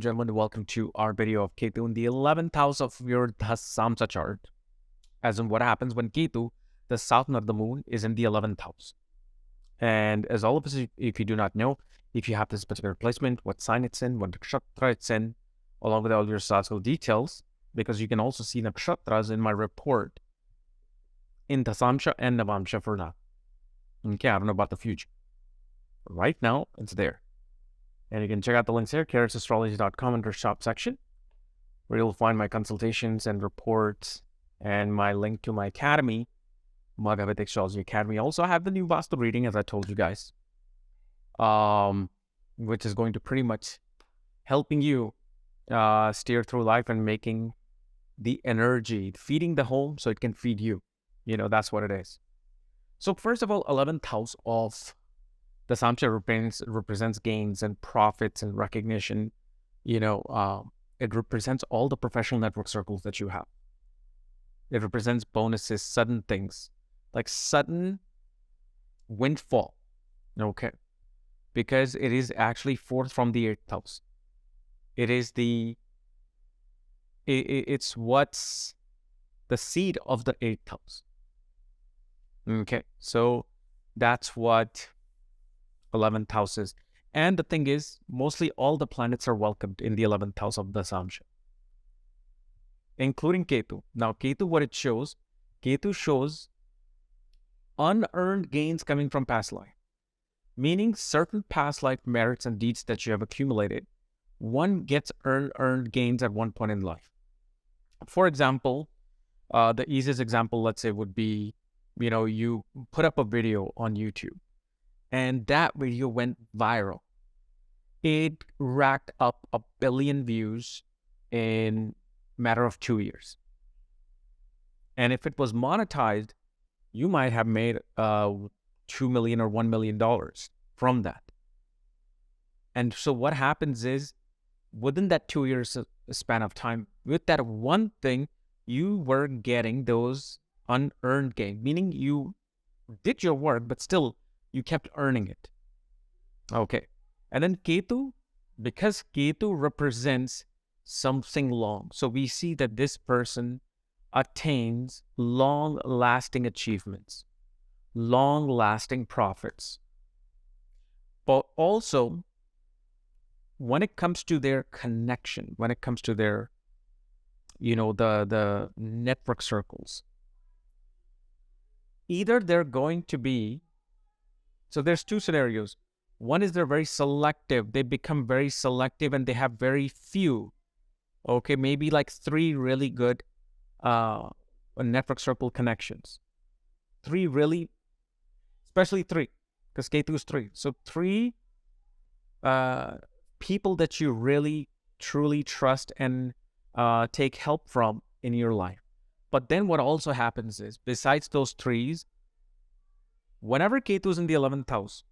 gentlemen, welcome to our video of Ketu in the 11th house of your Dashamsha chart. As in what happens when Ketu, the south node of the moon, is in the 11th house. And as all of us, if you do not know, if you have this particular placement, what sign it's in, what nakshatra it's in, along with all your astrological details, because you can also see nakshatras in my report in Dashamsha and Navamsha for now. Okay, I don't know about the future. Right now, it's there. And you can check out the links here, KRSastrology.com under shop section, where you'll find my consultations and reports and my link to my academy, Vedic Astrology Academy. Also, I have the new Vastu reading, as I told you guys, which is going to pretty much helping you steer through life and making the energy, feeding the home so it can feed you. You know, that's what it is. So first of all, 11th house of the Dashamsha represents gains and profits and recognition. You know, it represents all the professional network circles that you have. It represents bonuses, sudden things, like sudden windfall. Okay. Because it is actually fourth from the 8th house. It is it's what's the seed of the 8th house. Okay. So that's what 11th houses. And the thing is, mostly all the planets are welcomed in the 11th house of the Dashamsha, including Ketu. Now, Ketu, what it shows, Ketu shows unearned gains coming from past life, meaning certain past life merits and deeds that you have accumulated. One gets earned gains at one point in life. For example, the easiest example, let's say, would be, you know, you put up a video on YouTube, and that video went viral. It racked up 1 billion views in a matter of 2 years. And if it was monetized, you might have made $2 million or $1 million from that. And so what happens is, within that 2 years span of time, with that one thing, you were getting those unearned gains, meaning you did your work, but still you kept earning it. Okay. And then Ketu, because Ketu represents something long. So we see that this person attains long-lasting achievements, long-lasting profits. But also, when it comes to their connection, when it comes to their, you know, the network circles, either they're going to be, so there's two scenarios. One is they're very selective. They become very selective and they have very few, okay, maybe like 3 really good network circle connections. 3 really, especially 3, because Ketu is 3. So 3 people that you really, truly trust and take help from in your life. But then what also happens is, besides those 3s, whenever Ketu is in the 11th house,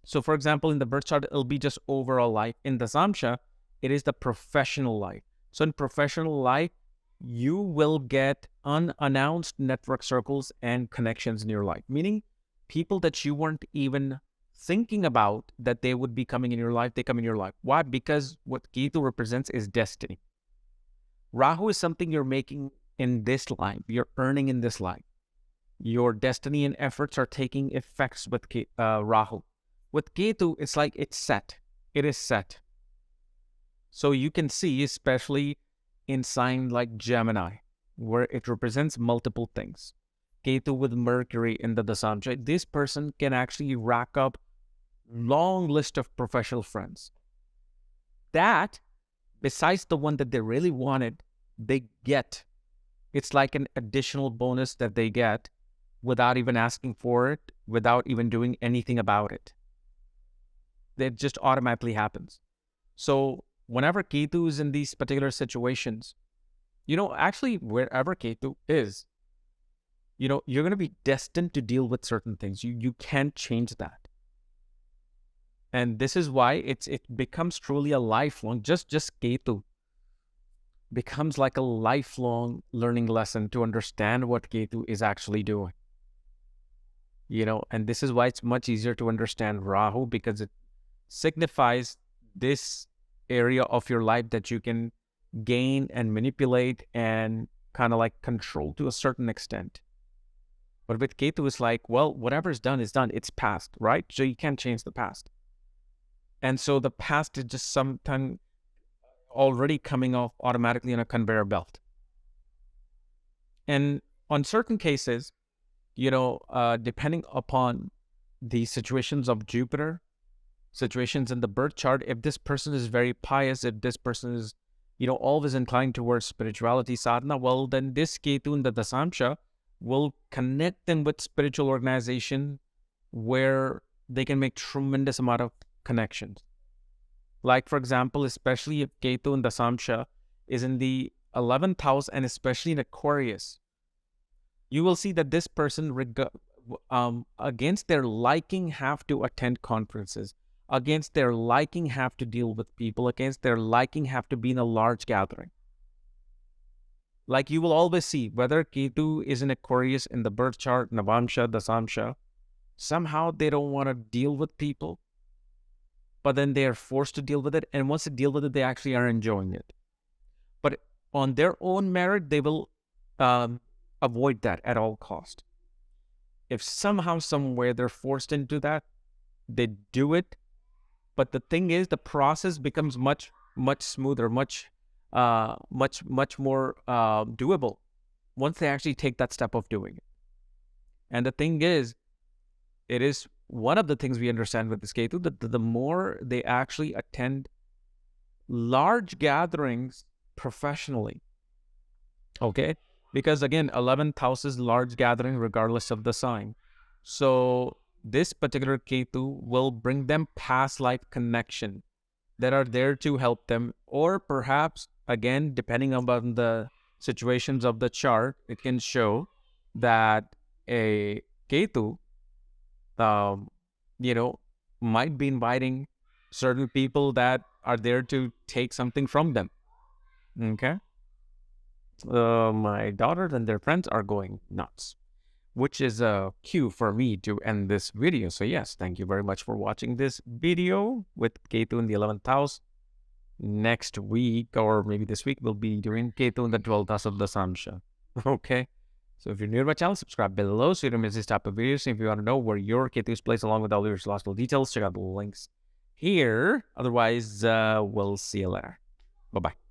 so for example, in the birth chart, it'll be just overall life. In the Dashamsha, it is the professional life. So in professional life, you will get unannounced network circles and connections in your life, meaning people that you weren't even thinking about that they would be coming in your life, they come in your life. Why? Because what Ketu represents is destiny. Rahu is something you're making in this life, you're earning in this life. Your destiny and efforts are taking effects with Rahu. With Ketu, it's like it's set. It is set. So you can see, especially in sign like Gemini, where it represents multiple things. Ketu with Mercury in the Dashamsha, this person can actually rack up long list of professional friends. That, besides the one that they really wanted, they get. It's like an additional bonus that they get without even asking for it, without even doing anything about it. It just automatically happens. So whenever Ketu is in these particular situations, you know, actually wherever Ketu is, you know, you're going to be destined to deal with certain things. You can't change that. And this is why it becomes truly a lifelong, just Ketu becomes like a lifelong learning lesson to understand what Ketu is actually doing. You know, and this is why it's much easier to understand Rahu, because it signifies this area of your life that you can gain and manipulate and kind of like control to a certain extent. But with Ketu, it's like, well, whatever's done is done. It's past, right? So you can't change the past. And so the past is just sometimes already coming off automatically on a conveyor belt. And on certain cases, depending upon the situations of Jupiter, situations in the birth chart, if this person is very pious, if this person is, always inclined towards spirituality, sadhana, well, then this Ketu in the Dashamsha will connect them with spiritual organization where they can make tremendous amount of connections. Like, for example, especially if Ketu in Dashamsha is in the 11th house and especially in Aquarius, you will see that this person, against their liking, have to attend conferences, against their liking, have to deal with people, against their liking, have to be in a large gathering. Like you will always see, whether Ketu is in Aquarius in the birth chart, Navamsha, Dashamsha, somehow they don't want to deal with people, but then they are forced to deal with it. And once they deal with it, they actually are enjoying it. But on their own merit, they will avoid that at all cost. If somehow, somewhere they're forced into that, they do it. But the thing is, the process becomes much, much smoother, much more doable once they actually take that step of doing it. And the thing is, it is one of the things we understand with this Ketu, that the more they actually attend large gatherings professionally, okay? Because again, 11th house is large gathering regardless of the sign. So this particular Ketu will bring them past life connection that are there to help them, or perhaps, again, depending on the situations of the chart, it can show that a Ketu, might be inviting certain people that are there to take something from them. Okay? My daughter and their friends are going nuts, which is a cue for me to end this video. So yes, thank you very much for watching this video with Ketu in the 11th house. Next week, or maybe this week, we'll be doing Ketu in the 12th house of the Dashamsha. Okay? So if you're new to my channel, subscribe below so you don't miss this type of videos. And if you want to know where your Ketu is placed along with all your astrological details, check out the links here. Otherwise, we'll see you later. Bye-bye.